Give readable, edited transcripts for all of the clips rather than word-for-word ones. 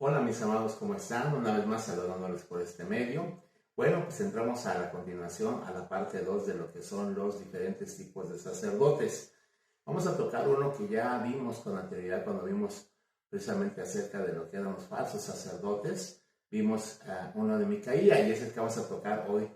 Hola mis amados, ¿cómo están? Una vez más saludándoles por este medio. Bueno, pues entramos a la continuación, a la parte 2 de lo que son los diferentes tipos de sacerdotes. Vamos a tocar uno que ya vimos con anterioridad cuando vimos precisamente acerca de lo que eran los falsos sacerdotes. Vimos uno de Micaía y es el que vamos a tocar hoy,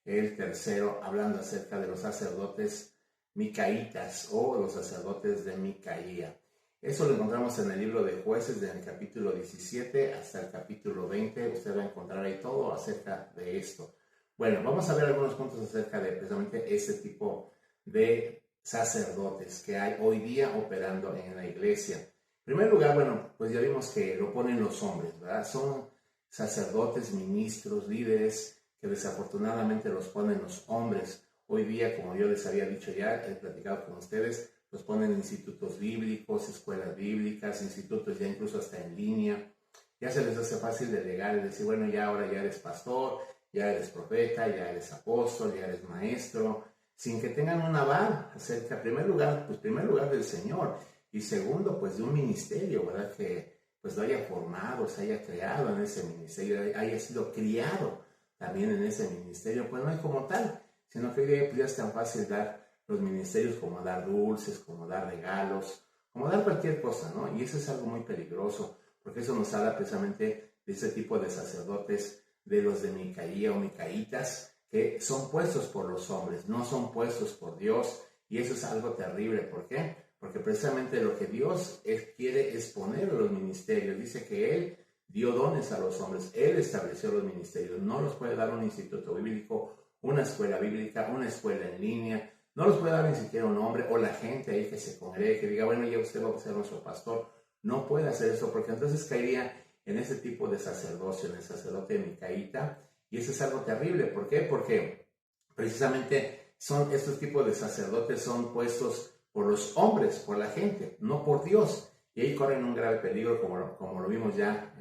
el tercero, hablando acerca de los sacerdotes micaítas o los sacerdotes de Micaía. Eso lo encontramos en el libro de Jueces, del capítulo 17 hasta el capítulo 20. Usted va a encontrar ahí todo acerca de esto. Bueno, vamos a ver algunos puntos acerca de precisamente este tipo de sacerdotes que hay hoy día operando en la iglesia. En primer lugar, bueno, pues ya vimos que lo ponen los hombres, ¿verdad? Son sacerdotes, ministros, líderes que desafortunadamente los ponen los hombres. Hoy día, como yo les había dicho ya, he platicado con ustedes, los ponen en institutos bíblicos, escuelas bíblicas, institutos ya incluso hasta en línea. Ya se les hace fácil delegar y decir, bueno, ya ahora ya eres pastor, ya eres profeta, ya eres apóstol, ya eres maestro, sin que tengan un aval acerca, en primer lugar del Señor, y segundo, pues de un ministerio, ¿verdad? Que pues lo haya formado, se haya creado en ese ministerio, haya sido criado también en ese ministerio, pues no hay como tal, sino que hoy ya es tan fácil dar los ministerios como dar dulces, como dar regalos, como dar cualquier cosa, ¿no? Y eso es algo muy peligroso, porque eso nos habla precisamente de ese tipo de sacerdotes, de los de Micaía o micaítas, que son puestos por los hombres, no son puestos por Dios, y eso es algo terrible. ¿Por qué? Porque precisamente lo que Dios quiere es poner los ministerios. Dice que Él dio dones a los hombres, Él estableció los ministerios, no los puede dar un instituto bíblico, una escuela bíblica, una escuela en línea, no los puede dar ni siquiera un hombre o la gente ahí que se congregue, que diga, bueno, ya usted va a ser nuestro pastor. No puede hacer eso porque entonces caería en ese tipo de sacerdocio, en el sacerdote micaíta, y eso es algo terrible. ¿Por qué? Porque precisamente estos tipos de sacerdotes son puestos por los hombres, por la gente, no por Dios, y ahí corren un grave peligro, como lo vimos ya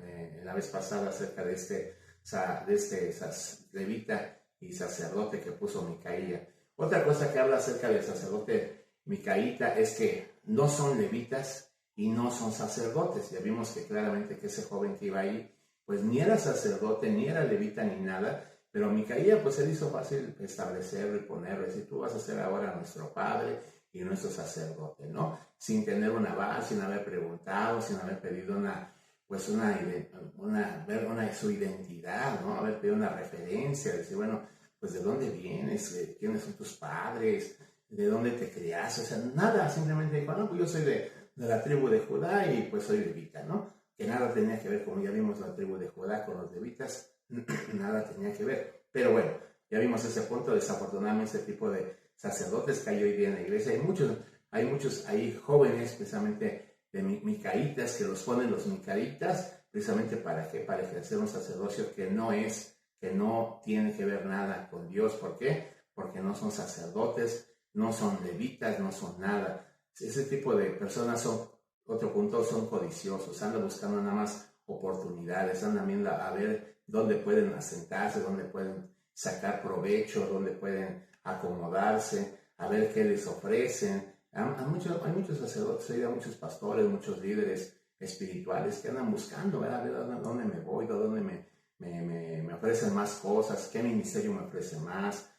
la vez pasada acerca de este levita y sacerdote que puso Micaía. Otra cosa que habla acerca del sacerdote micaíta es que no son levitas y no son sacerdotes. Ya vimos que claramente que ese joven que iba ahí, pues ni era sacerdote, ni era levita, ni nada, pero Micaía pues él hizo fácil establecerlo y ponerlo, decir, tú vas a ser ahora nuestro padre y nuestro sacerdote, ¿no? Sin tener una base, sin haber preguntado, sin haber pedido su identidad, ¿no? Haber pedido una referencia, decir, bueno, pues de dónde vienes, quiénes son tus padres, de dónde te criaste, o sea, nada, simplemente dijo, no, pues yo soy de la tribu de Judá y pues soy levita, ¿no? Que nada tenía que ver, como ya vimos la tribu de Judá con los levitas, nada tenía que ver. Pero bueno, ya vimos ese punto. Desafortunadamente ese tipo de sacerdotes que hay hoy día en la iglesia, hay jóvenes precisamente de micaítas que los ponen los micaítas precisamente para qué, para ejercer un sacerdocio que no tiene que ver nada con Dios. ¿Por qué? Porque no son sacerdotes, no son levitas, no son nada. Ese tipo de personas otro punto, son codiciosos, andan buscando nada más oportunidades, andan viendo a ver dónde pueden asentarse, dónde pueden sacar provecho, dónde pueden acomodarse, a ver qué les ofrecen. Hay muchos sacerdotes, hay muchos pastores, muchos líderes espirituales que andan buscando, a ver dónde me voy, dónde me ofrecen más cosas, qué ministerio me ofrece más,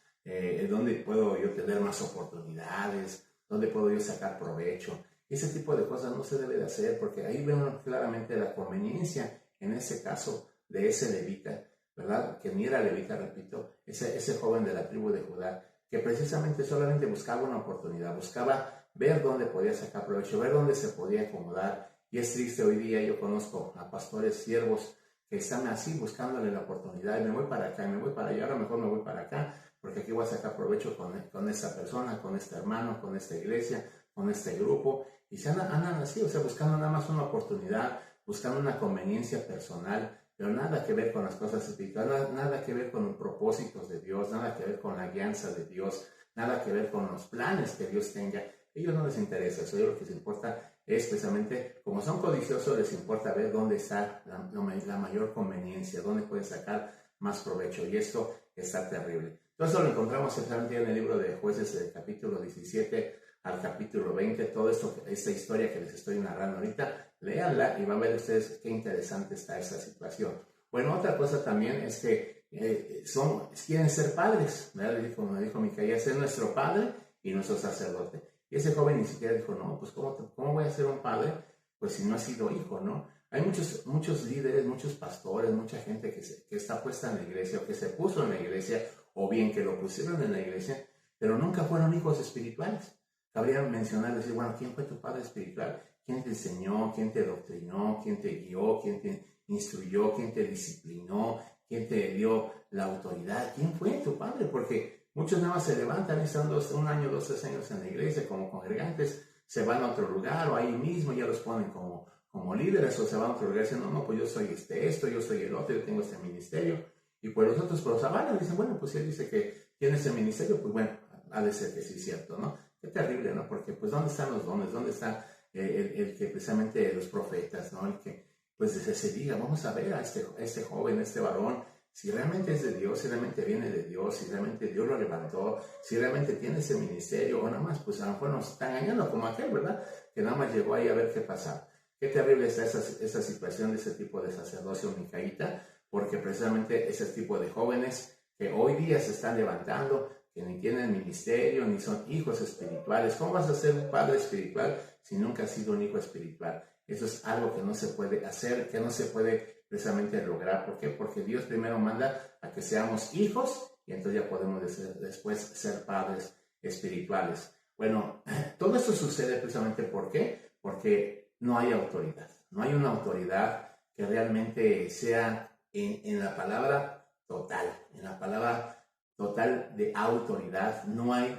dónde puedo yo tener más oportunidades, dónde puedo yo sacar provecho. Ese tipo de cosas no se debe de hacer, porque ahí vemos claramente la conveniencia, en ese caso, de ese levita, ¿verdad? Que ni era levita, repito, ese joven de la tribu de Judá, que precisamente solamente buscaba una oportunidad, buscaba ver dónde podía sacar provecho, ver dónde se podía acomodar. Y es triste, hoy día yo conozco a pastores siervos que están así buscándole la oportunidad, y me voy para acá, y me voy para allá, ahora mejor me voy para acá, porque aquí voy a sacar provecho con esta persona, con este hermano, con esta iglesia, con este grupo, y se andan así, o sea, buscando nada más una oportunidad, buscando una conveniencia personal, pero nada que ver con las cosas espirituales, nada que ver con los propósitos de Dios, nada que ver con la guianza de Dios, nada que ver con los planes que Dios tenga. A ellos no les interesa eso. Lo que les importa es precisamente, como son codiciosos, les importa ver dónde está la mayor conveniencia, dónde pueden sacar más provecho, y esto está terrible. Entonces lo encontramos exactamente en el libro de Jueces, del capítulo 17 al capítulo 20, todo esto, esta historia que les estoy narrando ahorita, léanla y van a ver ustedes qué interesante está esa situación. Bueno, otra cosa también es que quieren ser padres, ¿verdad? Como dijo Micaías, ser nuestro padre y nuestro sacerdote. Y ese joven ni siquiera dijo, no, pues ¿cómo voy a ser un padre? Pues si no ha sido hijo, ¿no? Hay muchos líderes, muchos pastores, mucha gente que está puesta en la iglesia o que se puso en la iglesia o bien que lo pusieron en la iglesia, pero nunca fueron hijos espirituales. Cabría mencionar, decir, bueno, ¿quién fue tu padre espiritual? ¿Quién te enseñó? ¿Quién te doctrinó? ¿Quién te guió? ¿Quién te instruyó? ¿Quién te disciplinó? ¿Quién te dio la autoridad? ¿Quién fue tu padre? Porque muchos nada más se levantan y están un año, 2, 3 años en la iglesia como congregantes, se van a otro lugar o ahí mismo ya los ponen como líderes o se van a otro lugar diciendo, no, pues yo soy esto, yo soy el otro, yo tengo este ministerio. Y pues los otros los avalan, dicen, bueno, pues si él dice que tiene ese ministerio, pues bueno, ha de ser que sí es cierto, ¿no? Qué terrible, ¿no? Porque pues ¿dónde están los dones? ¿Dónde está el que precisamente los profetas, ¿no? El que pues se diga, vamos a ver a este joven, a este varón, si realmente es de Dios, si realmente viene de Dios, si realmente Dios lo levantó, si realmente tiene ese ministerio, o nada más, pues a lo mejor nos está engañando como aquel, ¿verdad? Que nada más llegó ahí a ver qué pasaba. Qué terrible está esa situación de ese tipo de sacerdocio micaíta, porque precisamente ese tipo de jóvenes que hoy día se están levantando, que ni tienen ministerio, ni son hijos espirituales. ¿Cómo vas a ser un padre espiritual si nunca has sido un hijo espiritual? Eso es algo que no se puede hacer, que no se puede precisamente lograr. ¿Por qué? Porque Dios primero manda a que seamos hijos y entonces ya podemos después ser padres espirituales. Bueno, todo esto sucede precisamente ¿por qué? Porque no hay autoridad. No hay una autoridad que realmente sea en la palabra total, en la palabra total de autoridad. No hay,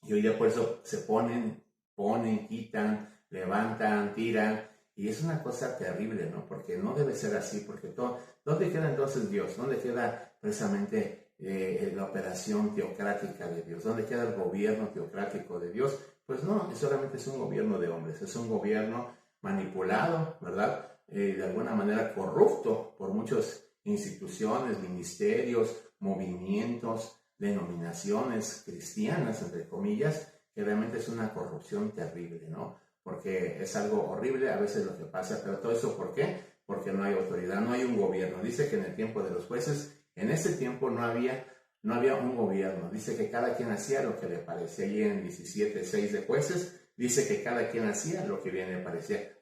y hoy día por eso se ponen, quitan, levantan, tiran, y es una cosa terrible, ¿no? Porque no debe ser así, porque ¿dónde queda entonces Dios? ¿Dónde queda precisamente la operación teocrática de Dios? ¿Dónde queda el gobierno teocrático de Dios? Pues no, solamente es un gobierno de hombres, es un gobierno manipulado, ¿verdad? De alguna manera corrupto por muchas instituciones, ministerios, movimientos, denominaciones cristianas, entre comillas, que realmente es una corrupción terrible, ¿no? Porque es algo horrible a veces lo que pasa, pero todo eso ¿por qué? Porque no hay autoridad, no hay un gobierno. Dice que en el tiempo de los jueces, en ese tiempo no había un gobierno. Dice que cada quien hacía lo que le parecía. Allí en 17:6 de Jueces, dice que cada quien hacía lo que bien le parecía.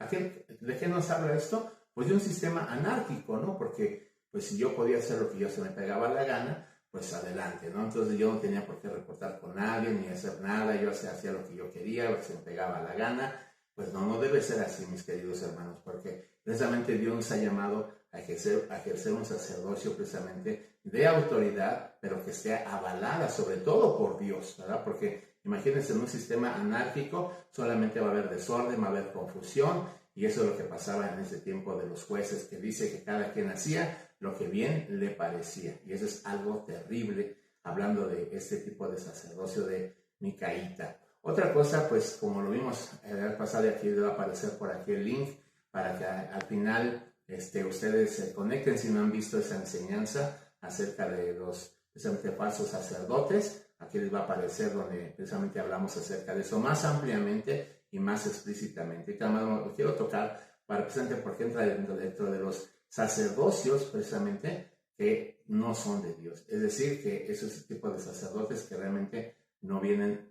¿De qué nos habla esto? Pues de un sistema anárquico, ¿no? Porque pues si yo podía hacer lo que yo se me pegaba la gana, pues adelante, ¿no? Entonces yo no tenía por qué reportar con nadie, ni hacer nada, yo hacía lo que yo quería, lo que se me pegaba la gana. Pues no debe ser así, mis queridos hermanos, porque precisamente Dios nos ha llamado a ejercer un sacerdocio precisamente de autoridad, pero que esté avalada sobre todo por Dios, ¿verdad? Porque imagínense, en un sistema anárquico solamente va a haber desorden, va a haber confusión, y eso es lo que pasaba en ese tiempo de los jueces, que dice que cada quien hacía lo que bien le parecía, y eso es algo terrible, hablando de este tipo de sacerdocio de micaíta. Otra cosa, pues como lo vimos el pasado, aquí va a aparecer por aquí el link para que al final ustedes se conecten si no han visto esa enseñanza acerca de los precisamente falsos sacerdotes. Aquí les va a aparecer donde precisamente hablamos acerca de eso más ampliamente y más explícitamente. Y también lo quiero tocar para precisamente porque entra dentro de los sacerdocios precisamente que no son de Dios. Es decir, que esos tipos de sacerdotes que realmente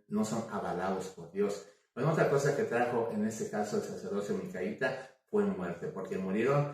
no son avalados por Dios. Bueno, otra cosa que trajo en este caso el sacerdocio micaíta fue muerte, porque murieron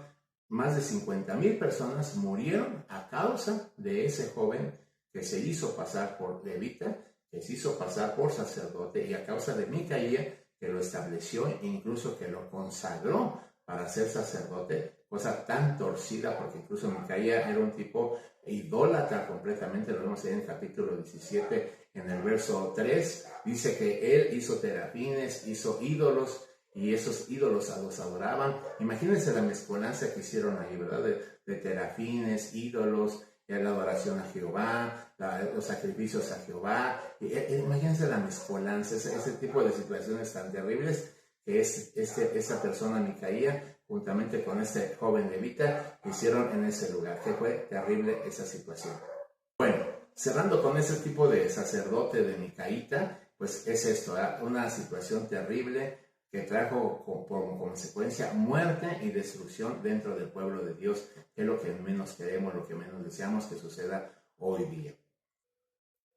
más de 50,000 personas murieron a causa de ese joven que se hizo pasar por levita, que se hizo pasar por sacerdote, y a causa de Micaía, que lo estableció e incluso que lo consagró para ser sacerdote, cosa tan torcida, porque incluso Micaía era un tipo idólatra completamente. Lo vemos ahí en el capítulo 17, en el verso 3, dice que él hizo terafines, hizo ídolos, y esos ídolos los adoraban. Imagínense la mezcolanza que hicieron ahí, ¿verdad? De terafines, ídolos, la adoración a Jehová, los sacrificios a Jehová. Imagínense la mezcolanza, ese tipo de situaciones tan terribles que esta persona Micaía, juntamente con este joven levita, hicieron en ese lugar. Que fue terrible esa situación. Bueno, cerrando con ese tipo de sacerdote de micaíta, pues es esto, una situación terrible que trajo como consecuencia muerte y destrucción dentro del pueblo de Dios, que es lo que menos queremos, lo que menos deseamos que suceda hoy día.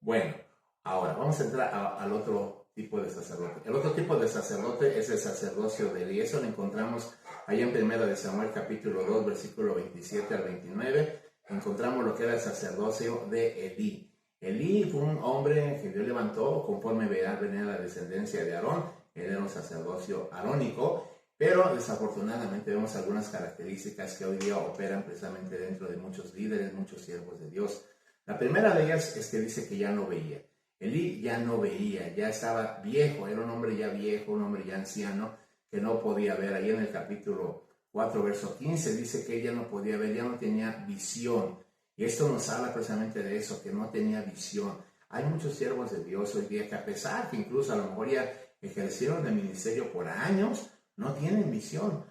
Bueno, ahora vamos a entrar al otro tipo de sacerdote. El otro tipo de sacerdote es el sacerdocio de Elí. Eso lo encontramos ahí en 1 Samuel capítulo 2, versículo 27 al 29. Encontramos lo que era el sacerdocio de Elí. Elí fue un hombre que Dios levantó conforme venía la descendencia de Aarón. Él era un sacerdocio arónico, pero desafortunadamente vemos algunas características que hoy día operan precisamente dentro de muchos líderes, muchos siervos de Dios. La primera de ellas es que dice que ya no veía. Elí ya no veía, ya estaba viejo, era un hombre ya viejo, un hombre ya anciano, que no podía ver. Ahí en el capítulo 4, verso 15, dice que ella no podía ver, ya no tenía visión. Y esto nos habla precisamente de eso, que no tenía visión. Hay muchos siervos de Dios hoy día que, a pesar que incluso a lo mejor ya ejercieron el ministerio por años, no tienen visión,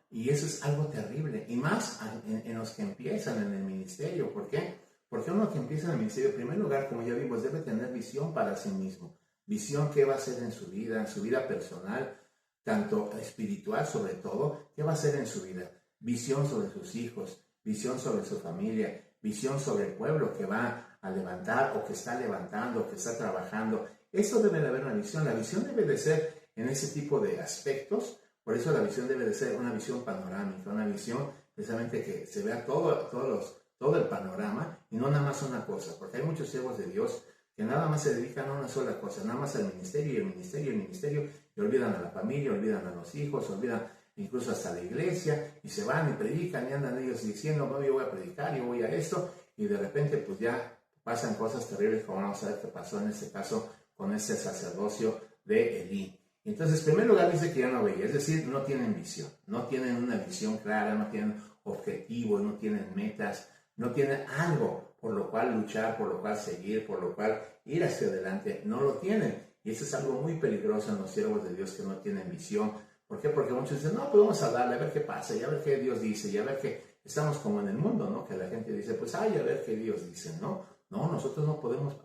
y eso es algo terrible. Y más en los que empiezan en el ministerio. ¿Por qué? Porque uno que empieza en el ministerio, en primer lugar, como ya vimos, debe tener visión para sí mismo. Visión qué va a hacer en su vida personal, tanto espiritual sobre todo, qué va a hacer en su vida. Visión sobre sus hijos, visión sobre su familia, visión sobre el pueblo que va a levantar o que está levantando, o que está trabajando. Eso debe de haber una visión. La visión debe de ser en ese tipo de aspectos. Por eso la visión debe de ser una visión panorámica, una visión precisamente que se vea todo el panorama y no nada más una cosa, porque hay muchos siervos de Dios que nada más se dedican a una sola cosa, nada más al ministerio y el ministerio, y olvidan a la familia, olvidan a los hijos, olvidan incluso hasta la iglesia, y se van y predican y andan ellos diciendo, no, yo voy a predicar, yo voy a esto, y de repente pues ya pasan cosas terribles, como vamos a ver qué pasó en este caso con este sacerdocio de Elí. Entonces, en primer lugar dice que ya no veía, es decir, no tienen visión, no tienen una visión clara, no tienen objetivos, no tienen metas, no tienen algo por lo cual luchar, por lo cual seguir, por lo cual ir hacia adelante, no lo tienen. Y eso es algo muy peligroso en los siervos de Dios que no tienen visión. ¿Por qué? Porque muchos dicen, no, pues vamos a darle, a ver qué pasa, y a ver qué Dios dice, y a ver qué, estamos como en el mundo, ¿no? Que la gente dice, pues, ay, a ver qué Dios dice, ¿no? No, nosotros no podemos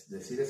decir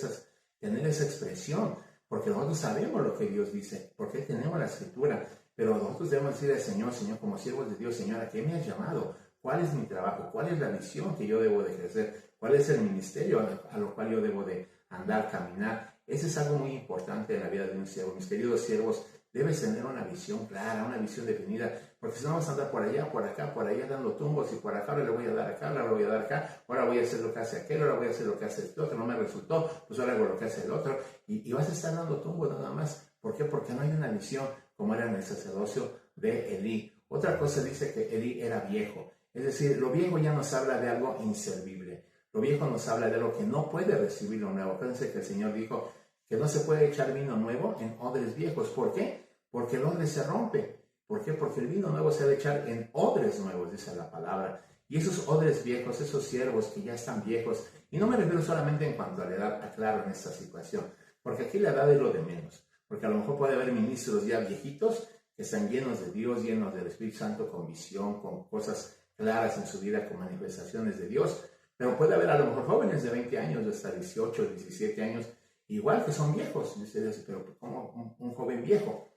tener esa expresión, porque nosotros sabemos lo que Dios dice, porque tenemos la Escritura, pero nosotros debemos decir al Señor, como siervos de Dios, Señor, ¿a qué me has llamado? ¿Cuál es mi trabajo? ¿Cuál es la visión que yo debo de ejercer? ¿Cuál es el ministerio a lo cual yo debo de andar, caminar? Eso es algo muy importante en la vida de un siervo. Mis queridos siervos, debes tener una visión clara, una visión definida, porque si no vas a andar por allá, por acá, por allá dando tumbos, y por acá ahora le voy a dar acá, ahora le voy a dar acá, ahora voy a hacer lo que hace aquel, ahora voy a hacer lo que hace este otro, no me resultó, pues ahora hago lo que hace el otro, y vas a estar dando tumbos nada más. ¿Por qué? Porque no hay una visión como era en el sacerdocio de Elí. Otra cosa dice que Elí era viejo, es decir, lo viejo ya nos habla de algo inservible, lo viejo nos habla de algo que no puede recibir lo nuevo. Fíjense que el Señor dijo que no se puede echar vino nuevo en odres viejos. ¿Por qué? Porque el odre se rompe. ¿Por qué? Porque el vino nuevo se debe echar en odres nuevos, dice la palabra. Y esos odres viejos, esos siervos que ya están viejos, y no me refiero solamente en cuanto a la edad, aclaro en esta situación, porque aquí la edad es lo de menos, porque a lo mejor puede haber ministros ya viejitos que están llenos de Dios, llenos del Espíritu Santo, con visión, con cosas claras en su vida, con manifestaciones de Dios, pero puede haber a lo mejor jóvenes de 20 años, hasta 18, 17 años, igual que son viejos. Y usted dice, pero ¿cómo un joven viejo?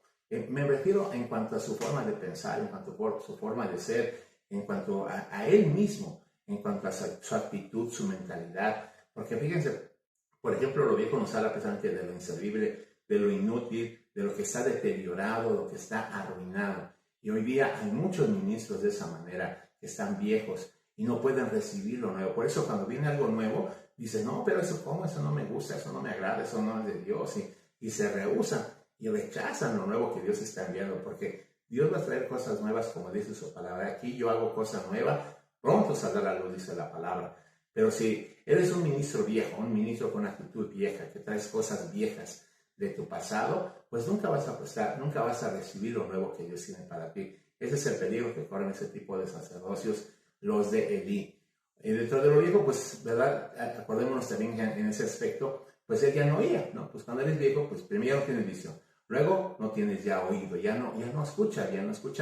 Me refiero en cuanto a su forma de pensar, en cuanto a su forma de ser, en cuanto a él mismo, en cuanto a su actitud, su mentalidad. Porque fíjense, por ejemplo, lo viejo nos habla precisamente de lo inservible, de lo inútil, de lo que está deteriorado, lo que está arruinado. Y hoy día hay muchos ministros de esa manera, que están viejos y no pueden recibir lo nuevo. Por eso cuando viene algo nuevo, dicen, no, pero eso cómo, eso no me gusta, eso no me agrada, eso no es de Dios, y se rehúsan y rechazan lo nuevo que Dios está enviando, porque Dios va a traer cosas nuevas, como dice su palabra. Aquí yo hago cosas nuevas, pronto saldrá la luz, dice la palabra. Pero si eres un ministro viejo, un ministro con actitud vieja, que traes cosas viejas de tu pasado, pues nunca vas a prestar, nunca vas a recibir lo nuevo que Dios tiene para ti. Ese es el peligro que corren ese tipo de sacerdocios, los de Elí. Y dentro de lo viejo, pues, ¿verdad? Acordémonos también en ese aspecto, pues él ya no oía, ¿no? Pues cuando eres viejo, pues primero no tienes visión, luego no tienes ya oído, ya no escucha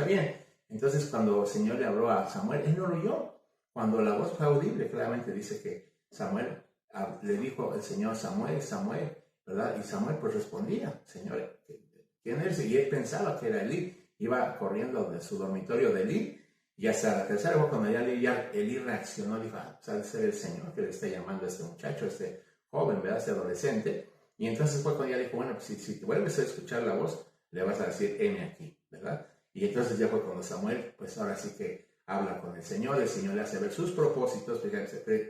bien. Entonces cuando el Señor le habló a Samuel, él no lo oyó. Cuando la voz fue audible, claramente dice que Samuel le dijo el Señor, Samuel, Samuel, ¿verdad? Y Samuel pues respondía, Señor, ¿quién eres? Y él pensaba que era Elí. Iba corriendo de su dormitorio de Elí, y hasta la tercera vez cuando ya Elí reaccionó, dijo, sabe ser el Señor que le está llamando a este muchacho, a este joven, ¿verdad? Este adolescente. Y entonces fue cuando ya dijo, bueno, pues si te vuelves a escuchar la voz, le vas a decir, heme aquí, ¿verdad? Y entonces ya fue cuando Samuel, pues ahora sí que habla con el Señor le hace ver sus propósitos,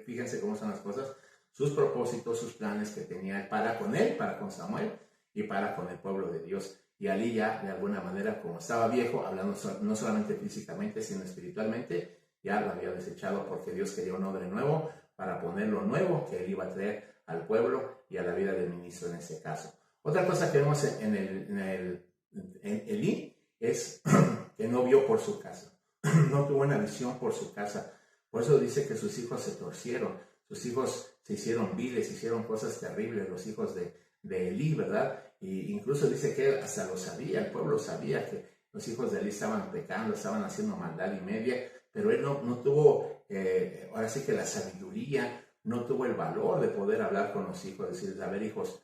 fíjense cómo son las cosas, sus propósitos, sus planes que tenía para con él, para con Samuel y para con el pueblo de Dios. Y Ali ya, de alguna manera, como estaba viejo, hablando no solamente físicamente, sino espiritualmente, ya lo había desechado porque Dios quería un hombre nuevo para poner lo nuevo que él iba a traer al pueblo y a la vida del ministro en ese caso. Otra cosa que vemos en Elí es que no vio por su casa, no tuvo una visión por su casa. Por eso dice que sus hijos se torcieron, sus hijos se hicieron viles, hicieron cosas terribles, los hijos de Elí, ¿verdad? Y incluso dice que hasta lo sabía, el pueblo sabía que los hijos de Elí estaban pecando, estaban haciendo maldad y media, pero él no tuvo, ahora sí que la sabiduría, no tuvo el valor de poder hablar con los hijos, decirles, a ver hijos,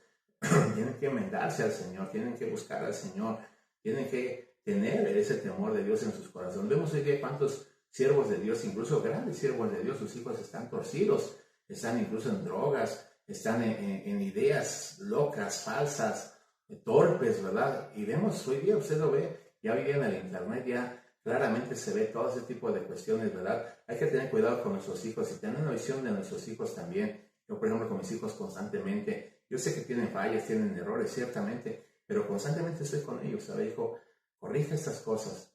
tienen que enmendarse al Señor, tienen que buscar al Señor, tienen que tener ese temor de Dios en sus corazones. Vemos hoy día cuántos siervos de Dios, incluso grandes siervos de Dios, sus hijos están torcidos, están incluso en drogas, están en ideas locas, falsas, torpes, ¿verdad? Y vemos hoy día, usted lo ve, ya hoy día en el internet ya claramente se ve todo ese tipo de cuestiones, ¿verdad? Hay que tener cuidado con nuestros hijos y tener una visión de nuestros hijos también. Yo, por ejemplo, con mis hijos constantemente, yo sé que tienen fallas, tienen errores, ciertamente, pero constantemente estoy con ellos, ¿sabe, hijo? Corrige estas cosas,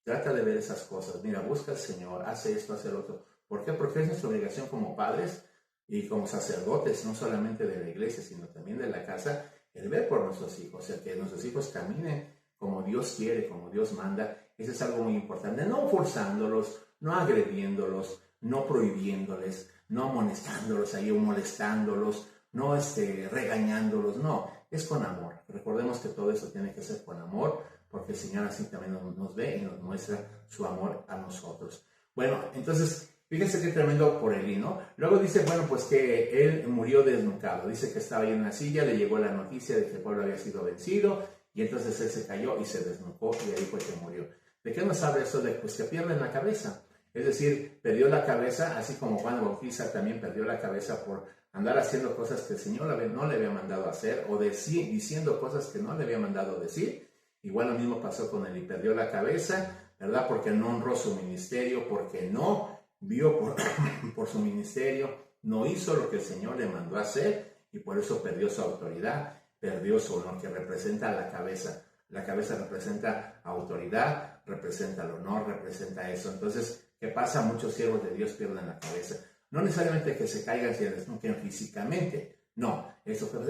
trata de ver esas cosas, mira, busca al Señor, hace esto, hace lo otro. ¿Por qué? Porque es nuestra obligación como padres y como sacerdotes, no solamente de la iglesia, sino también de la casa, el ver por nuestros hijos, el que nuestros hijos caminen como Dios quiere, como Dios manda. Eso es algo muy importante, no forzándolos, no agrediéndolos, no prohibiéndoles, no amonestándolos ahí o molestándolos, no regañándolos, no, es con amor. Recordemos que todo eso tiene que ser con amor, porque el Señor así también nos ve y nos muestra su amor a nosotros. Bueno, entonces, fíjense qué tremendo por Elí, ¿no? Luego dice, bueno, pues que él murió desnucado. Dice que estaba ahí en una silla, le llegó la noticia de que el pueblo había sido vencido, y entonces él se cayó y se desnucó, y ahí fue que murió. ¿De qué nos habla eso? De pues que pierden la cabeza. Es decir, perdió la cabeza, así como Juan Bautista también perdió la cabeza por andar haciendo cosas que el Señor no le había mandado a hacer, o diciendo cosas que no le había mandado decir. Igual lo mismo pasó con él, y perdió la cabeza, ¿verdad? Porque no honró su ministerio, porque no vio por su ministerio, no hizo lo que el Señor le mandó a hacer, y por eso perdió su autoridad, perdió su honor, que representa la cabeza. La cabeza representa autoridad, representa el honor, representa eso. Entonces, ¿qué pasa? Muchos siervos de Dios pierden la cabeza. No necesariamente que se caigan, se desnuquen físicamente. No,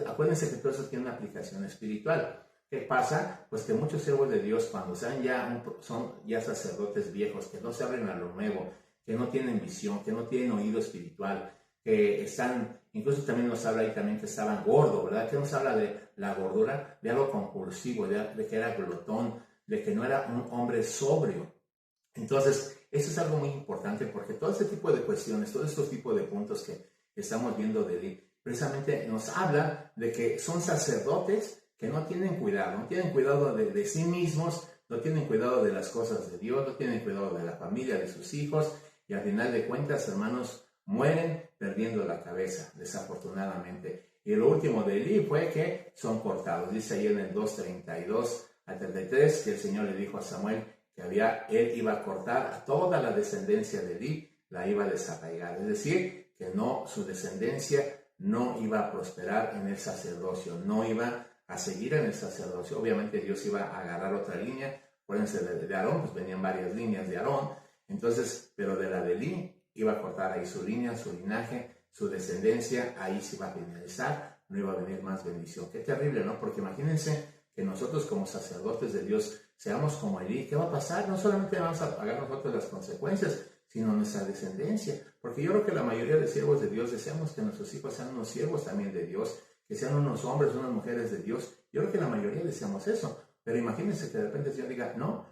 acuérdense que todo eso tiene una aplicación espiritual. ¿Qué pasa? Pues que muchos siervos de Dios, cuando son ya sacerdotes viejos, que no se abren a lo nuevo, que no tienen visión, que no tienen oído espiritual, que están, incluso también nos habla ahí también que estaban gordos, ¿verdad? Que nos habla de la gordura, de algo compulsivo, de que era glotón, de que no era un hombre sobrio. Entonces, eso es algo muy importante, porque todo este tipo de cuestiones, todos estos tipos de puntos que estamos viendo de Elí, precisamente nos habla de que son sacerdotes que no tienen cuidado de sí mismos, no tienen cuidado de las cosas de Dios, no tienen cuidado de la familia, de sus hijos, y al final de cuentas, hermanos, mueren perdiendo la cabeza, desafortunadamente. Y lo último de Elí fue que son cortados. Dice ahí en el 2:32 al 33 que el Señor le dijo a Samuel que él iba a cortar a toda la descendencia de Elí, la iba a desarraigar. Es decir, que su descendencia no iba a prosperar en el sacerdocio, no iba a seguir en el sacerdocio. Obviamente Dios iba a agarrar otra línea. Acuérdense de Aarón, pues venían varias líneas de Aarón. Entonces, pero de la de Elí iba a cortar ahí su línea, su linaje, su descendencia, ahí se iba a finalizar, no iba a venir más bendición. Qué terrible, ¿no? Porque imagínense que nosotros como sacerdotes de Dios seamos como Elí. ¿Qué va a pasar? No solamente vamos a pagar nosotros las consecuencias, sino nuestra descendencia. Porque yo creo que la mayoría de siervos de Dios deseamos que nuestros hijos sean unos siervos también de Dios, que sean unos hombres, unas mujeres de Dios. Yo creo que la mayoría deseamos eso. Pero imagínense que de repente el Señor diga, no,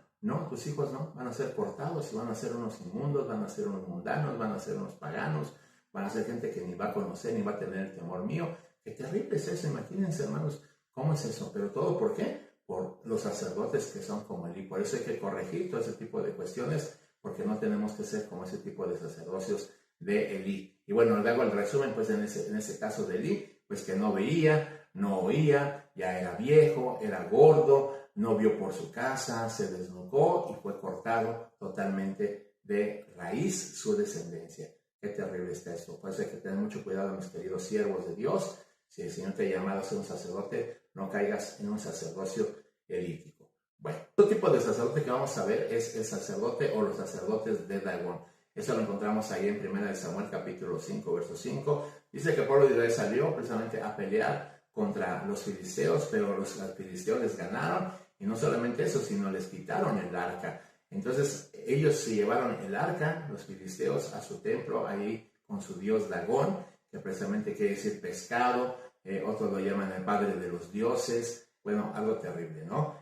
tus hijos no, van a ser cortados y van a ser unos inmundos, van a ser unos mundanos, van a ser unos paganos, van a ser gente que ni va a conocer ni va a tener el temor mío. Qué terrible es eso, imagínense, hermanos, ¿cómo es eso? Pero todo, ¿por qué? Por los sacerdotes que son como Elí. Por eso hay que corregir todo ese tipo de cuestiones, porque no tenemos que ser como ese tipo de sacerdocios de Elí. Y bueno, le hago el resumen, pues en ese caso de Elí, pues que no veía, no oía, ya era viejo, era gordo, no vio por su casa, se desnudó y fue cortado totalmente de raíz su descendencia. Qué terrible está esto. Por eso hay que tener mucho cuidado, mis queridos siervos de Dios. Si el Señor te ha llamado a ser un sacerdote, no caigas en un sacerdocio elítico. Bueno, otro tipo de sacerdote que vamos a ver es el sacerdote o los sacerdotes de Dagón. Eso lo encontramos ahí en 1 Samuel capítulo 5, verso 5. Dice que el pueblo de Israel salió precisamente a pelear contra los filisteos, pero los filisteos les ganaron. Y no solamente eso, sino les quitaron el arca. Entonces ellos se llevaron el arca, los filisteos, a su templo, ahí con su dios Dagón, que precisamente quiere decir pescado, otros lo llaman el padre de los dioses, bueno, algo terrible, ¿no?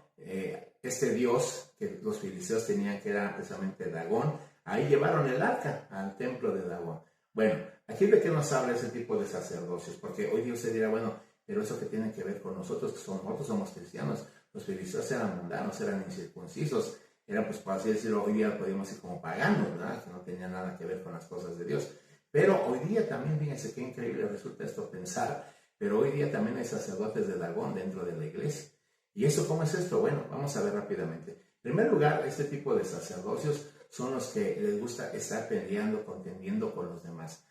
Este dios que los filisteos tenían, que era precisamente Dagón, ahí llevaron el arca al templo de Dagón. Bueno, aquí de qué nos habla ese tipo de sacerdocios, porque hoy Dios se dirá, bueno, pero eso que tiene que ver con nosotros, que nosotros somos cristianos, los filisteos eran mundanos, eran incircuncisos, eran, pues por así decirlo, hoy día podemos decir como paganos, ¿verdad? Que no tenían nada que ver con las cosas de Dios. Pero hoy día también, fíjense qué increíble resulta esto pensar, pero hoy día también hay sacerdotes de Dagón dentro de la iglesia. ¿Y eso cómo es esto? Bueno, vamos a ver rápidamente. En primer lugar, este tipo de sacerdocios son los que les gusta estar peleando, contendiendo con los demás.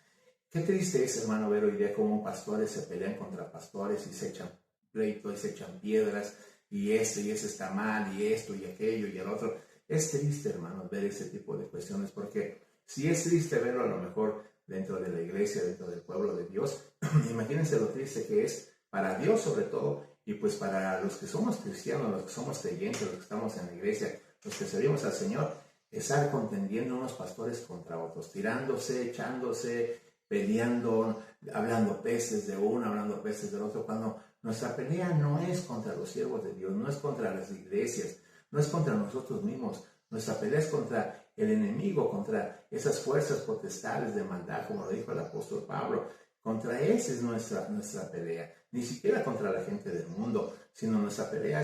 Qué triste es, hermano, ver hoy día cómo pastores se pelean contra pastores y se echan pleito y se echan piedras, y ese está mal, y esto y aquello y el otro. Es triste, hermanos, ver ese tipo de cuestiones, porque si es triste verlo a lo mejor dentro de la iglesia, dentro del pueblo de Dios, imagínense lo triste que es para Dios sobre todo, y pues para los que somos cristianos, los que somos creyentes, los que estamos en la iglesia, los que servimos al Señor, estar contendiendo unos pastores contra otros, tirándose, echándose, peleando, hablando pestes de uno, hablando pestes del otro, cuando nuestra pelea no es contra los siervos de Dios, no es contra las iglesias, no es contra nosotros mismos. Nuestra pelea es contra el enemigo, contra esas fuerzas potestades de maldad, como lo dijo el apóstol Pablo. Contra esa es nuestra pelea. Ni siquiera contra la gente del mundo, sino nuestra pelea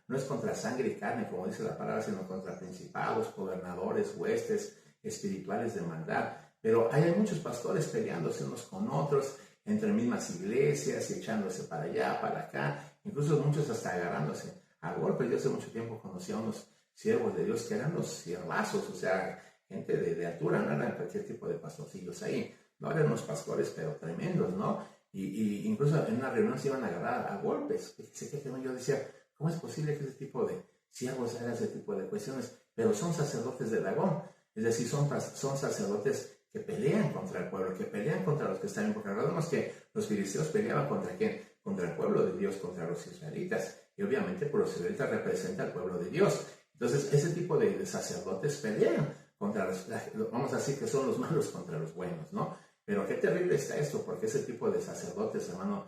no es contra sangre y carne, como dice la palabra, sino contra principados, gobernadores, huestes espirituales de maldad. Pero hay muchos pastores peleándose unos con otros, entre mismas iglesias, y echándose para allá, para acá, incluso muchos hasta agarrándose a golpes. Yo hace mucho tiempo conocí a unos siervos de Dios que eran los siervazos, o sea, gente de altura, no eran cualquier tipo de pastorcillos ahí, no eran unos pastores, pero tremendos, ¿no? Y incluso en una reunión se iban a agarrar a golpes. Yo decía, ¿cómo es posible que ese tipo de siervos hagan ese tipo de cuestiones? Pero son sacerdotes de Dagón, es decir, son sacerdotes que pelean contra el pueblo, que pelean contra los que están bien, porque recordemos que los filisteos peleaban contra ¿quién? Contra el pueblo de Dios, contra los israelitas, y obviamente por los israelitas representa al pueblo de Dios. Entonces, ese tipo de sacerdotes pelean contra vamos a decir que son los malos contra los buenos, ¿no? Pero qué terrible está esto, porque ese tipo de sacerdotes, hermano,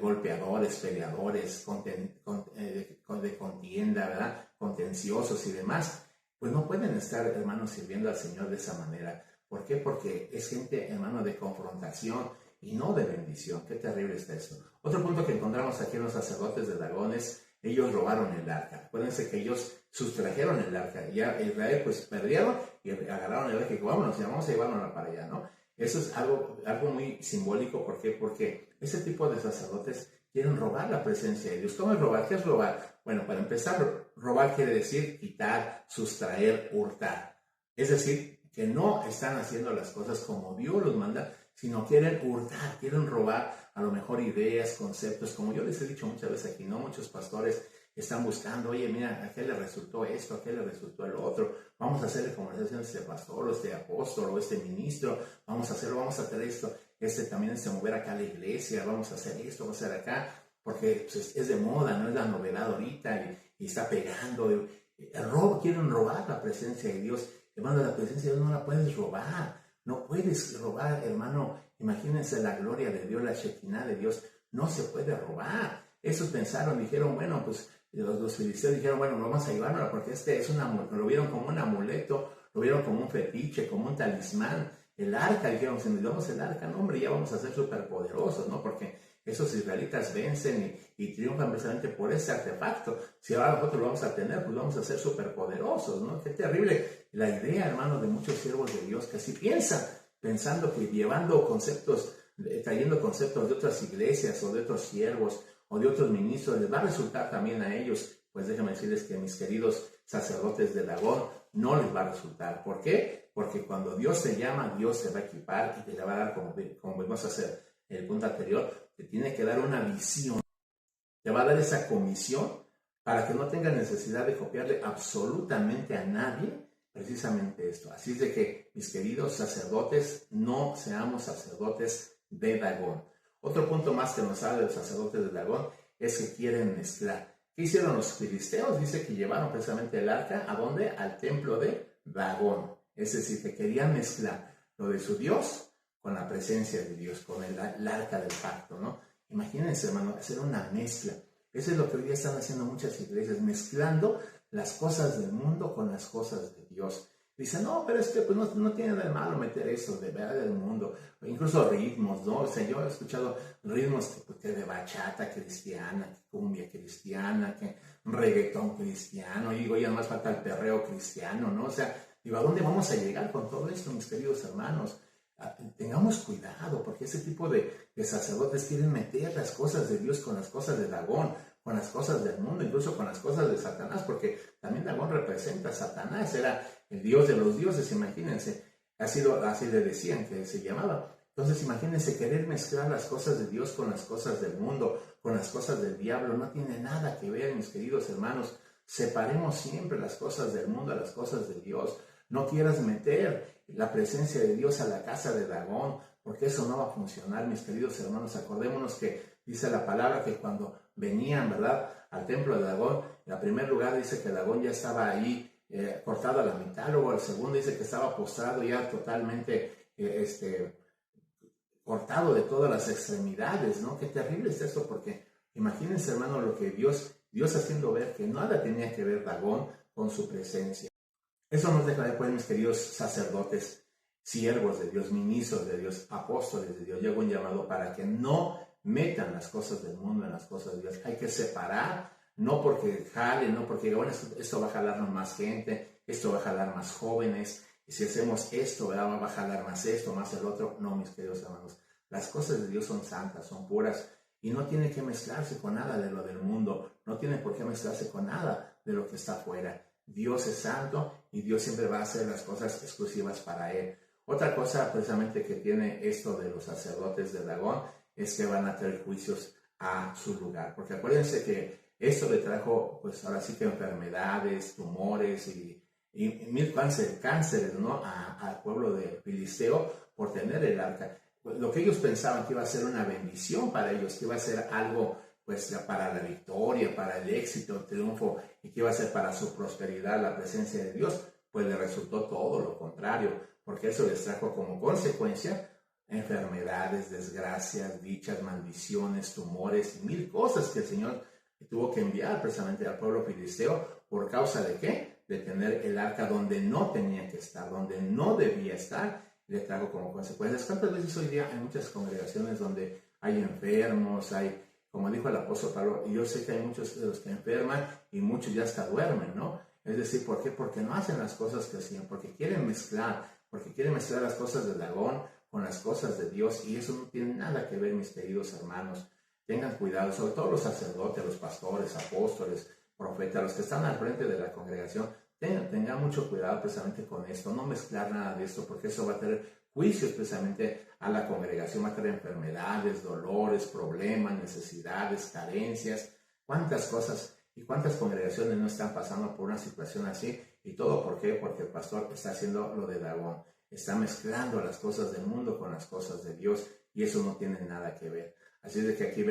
golpeadores, peleadores, de contienda, ¿verdad? Contenciosos y demás, pues no pueden estar, hermanos, sirviendo al Señor de esa manera. ¿Por qué? Porque es gente, hermano, de confrontación y no de bendición. Qué terrible está esto. Otro punto que encontramos aquí en los sacerdotes de Dagón es, ellos robaron el arca. Acuérdense que ellos sustrajeron el arca. Ya Israel pues perdieron y agarraron el arca y dijo, vámonos, vamos a llevarnos para allá, ¿no? Eso es algo muy simbólico. ¿Por qué? Porque ese tipo de sacerdotes quieren robar la presencia de Dios. ¿Cómo es robar? ¿Qué es robar? Bueno, para empezar, robar quiere decir quitar, sustraer, hurtar. Es decir, que no están haciendo las cosas como Dios los manda, sino quieren hurtar, quieren robar a lo mejor ideas, conceptos, como yo les he dicho muchas veces aquí, ¿no? Muchos pastores están buscando, oye, mira, a qué le resultó esto, a qué le resultó el otro, vamos a hacerle conversación a este pastor, o este apóstol, o este ministro, vamos a hacerlo, vamos a hacer esto, también se mover acá a la iglesia, vamos a hacer esto, vamos a hacer acá, porque pues, es de moda, no es la novedad ahorita, y está pegando, quieren robar la presencia de Dios. Hermano, la presencia de Dios no la puedes robar. No puedes robar, hermano. Imagínense la gloria de Dios, la Shekinah de Dios. No se puede robar. Esos pensaron, dijeron, bueno, pues los filisteos dijeron, bueno, vamos a llevárnoslo porque lo vieron como un amuleto, lo vieron como un fetiche, como un talismán. el arca, dijeron, si nos llevamos el arca, no hombre, ya vamos a ser superpoderosos, ¿no? Porque esos israelitas vencen y triunfan precisamente por ese artefacto. Si ahora nosotros lo vamos a tener, pues vamos a ser superpoderosos, ¿no? Qué terrible la idea, hermano, de muchos siervos de Dios que así piensan, pensando que llevando conceptos, trayendo conceptos de otras iglesias o de otros siervos o de otros ministros, les va a resultar también a ellos. Pues déjenme decirles que mis queridos sacerdotes de Dagón, no les va a resultar. ¿Por qué? Porque cuando Dios te llama, Dios se va a equipar y te la va a dar, como vimos hacer en el punto anterior, te tiene que dar una visión, te va a dar esa comisión para que no tengas necesidad de copiarle absolutamente a nadie precisamente esto. Así es de que, mis queridos sacerdotes, no seamos sacerdotes de Dagón. Otro punto más que nos habla de los sacerdotes de Dagón es que quieren mezclar. ¿Qué hicieron los filisteos? Dice que llevaron precisamente el arca, ¿a dónde? Al templo de Dagón. Es decir, que querían mezclar lo de su Dios con la presencia de Dios, con el arca del pacto, ¿no? Imagínense, hermano, hacer una mezcla. Eso es lo que hoy día están haciendo muchas iglesias, mezclando las cosas del mundo con las cosas de Dios. Dicen, no, pero es que pues, no tiene nada de malo meter eso de verdad del mundo, o incluso ritmos, ¿no? O sea, yo he escuchado ritmos que de bachata cristiana, que cumbia cristiana, que reggaetón cristiano, y digo, ya más falta el perreo cristiano, ¿no? O sea, digo, ¿a dónde vamos a llegar con todo esto, mis queridos hermanos? Tengamos cuidado, porque ese tipo de sacerdotes quieren meter las cosas de Dios con las cosas de Dagón, con las cosas del mundo, incluso con las cosas de Satanás, porque también Dagón representa a Satanás, era el dios de los dioses, imagínense, así le decían que se llamaba. Entonces imagínense querer mezclar las cosas de Dios con las cosas del mundo, con las cosas del diablo, no tiene nada que ver, mis queridos hermanos. Separemos siempre las cosas del mundo a las cosas de Dios. No quieras meter la presencia de Dios a la casa de Dagón, porque eso no va a funcionar, mis queridos hermanos. Acordémonos que dice la palabra que cuando venían, ¿verdad?, al templo de Dagón, en primer lugar dice que Dagón ya estaba ahí cortado a la mitad, luego el segundo dice que estaba postrado ya totalmente cortado de todas las extremidades, ¿no? Qué terrible es esto, porque imagínense, hermano, lo que Dios haciendo ver que nada tenía que ver Dagón con su presencia. Eso nos deja de, pues, mis queridos sacerdotes, siervos de Dios, ministros de Dios, apóstoles de Dios. Llega un llamado para que no metan las cosas del mundo en las cosas de Dios. Hay que separar, no porque jale, no porque, bueno, esto va a jalarnos más gente, esto va a jalar más jóvenes, y si hacemos esto, ¿verdad?, va a jalar más esto, más el otro. No, mis queridos hermanos, las cosas de Dios son santas, son puras, y no tiene que mezclarse con nada de lo del mundo, no tiene por qué mezclarse con nada de lo que está afuera. Dios es santo y Dios siempre va a hacer las cosas exclusivas para Él. Otra cosa precisamente que tiene esto de los sacerdotes de Dagón es que van a traer juicios a su lugar. Porque acuérdense que esto le trajo, pues ahora sí que enfermedades, tumores y mil cánceres, ¿no?, al pueblo de Filisteo por tener el arca. Lo que ellos pensaban que iba a ser una bendición para ellos, que iba a ser algo pues para la victoria, para el éxito, el triunfo, y que iba a ser para su prosperidad la presencia de Dios, pues le resultó todo lo contrario, porque eso les trajo como consecuencia enfermedades, desgracias, dichas, maldiciones, tumores y mil cosas que el Señor tuvo que enviar precisamente al pueblo filisteo. ¿Por causa de qué? De tener el arca donde no tenía que estar, donde no debía estar, le trajo como consecuencias. ¿Cuántas veces hoy día hay muchas congregaciones donde hay enfermos, hay, como dijo el apóstol Pablo, y yo sé que hay muchos de los que enferman y muchos ya hasta duermen, ¿no? Es decir, ¿por qué? Porque no hacen las cosas que hacían, porque quieren mezclar las cosas de Dagón con las cosas de Dios, y eso no tiene nada que ver, mis queridos hermanos. Tengan cuidado, sobre todo los sacerdotes, los pastores, apóstoles, profetas, los que están al frente de la congregación, tengan mucho cuidado precisamente con esto, no mezclar nada de esto, porque eso va a tener juicios precisamente a la congregación, va a traer enfermedades, dolores, problemas, necesidades, carencias, cuántas cosas y cuántas congregaciones no están pasando por una situación así, y todo ¿por qué? Porque el pastor está haciendo lo de Dagón, está mezclando las cosas del mundo con las cosas de Dios, y eso no tiene nada que ver. Así es de que aquí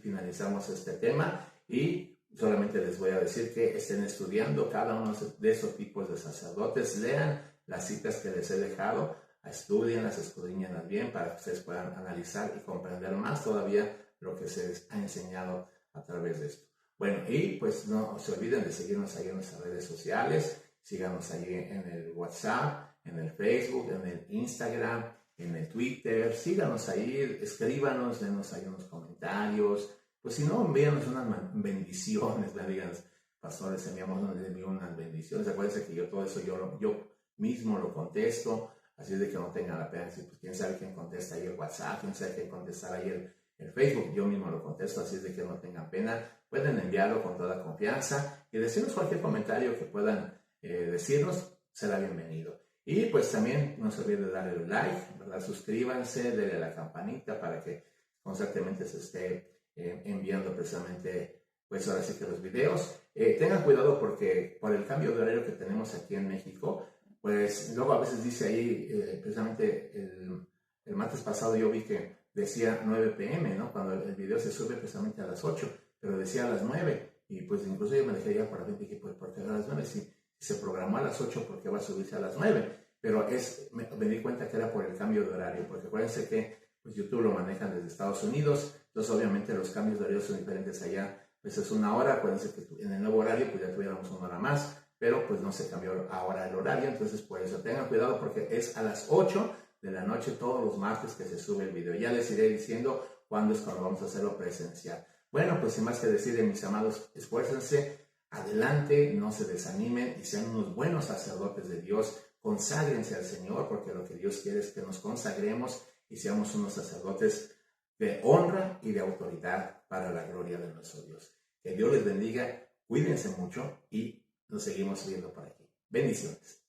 finalizamos este tema, y solamente les voy a decir que estén estudiando cada uno de esos tipos de sacerdotes, lean las citas que les he dejado, estudienlas, escudriñenlas bien para que ustedes puedan analizar y comprender más todavía lo que se les ha enseñado a través de esto. Bueno, y pues no se olviden de seguirnos ahí en nuestras redes sociales, síganos ahí en el WhatsApp, en el Facebook, en el Instagram, en el Twitter. Síganos ahí, escríbanos, denos ahí unos comentarios. Pues si no, envíanos unas bendiciones, díganos, pastores, enviamos unas bendiciones. Acuérdense que yo todo eso yo mismo lo contesto, así es de que no tengan la pena decir, pues quién sabe quién contesta ahí el WhatsApp, quién sabe quién contestar ahí el Facebook, yo mismo lo contesto, así es de que no tengan pena, pueden enviarlo con toda confianza y decirnos cualquier comentario que puedan decirnos, será bienvenido. Y pues también no se olviden de darle un like, ¿verdad? Suscríbanse, denle a la campanita para que constantemente se esté enviando precisamente, pues ahora sí que los videos. Tengan cuidado porque por el cambio de horario que tenemos aquí en México, pues luego a veces dice ahí, precisamente el martes pasado yo vi que decía 9 p.m., ¿no? Cuando el video se sube precisamente a las 8, pero decía a las 9, y pues incluso yo me dejé ya por la gente que pues ¿por qué a las 9? Si se programó a las 8, ¿por qué va a subirse a las 9? Pero me di cuenta que era por el cambio de horario, porque acuérdense que pues YouTube lo manejan desde Estados Unidos, entonces obviamente los cambios de horario son diferentes allá, pues es una hora, acuérdense que en el nuevo horario pues ya tuviéramos una hora más, pero pues no se cambió ahora el horario, entonces por eso tengan cuidado porque es a las 8 de la noche todos los martes que se sube el video. Ya les iré diciendo cuándo es cuando vamos a hacerlo presencial. Bueno, pues sin más que decir, mis amados, esfuércense, adelante, no se desanimen y sean unos buenos sacerdotes de Dios, conságrense al Señor porque lo que Dios quiere es que nos consagremos y seamos unos sacerdotes de honra y de autoridad para la gloria de nuestro Dios. Que Dios les bendiga, cuídense mucho y nos seguimos viendo por aquí. Bendiciones.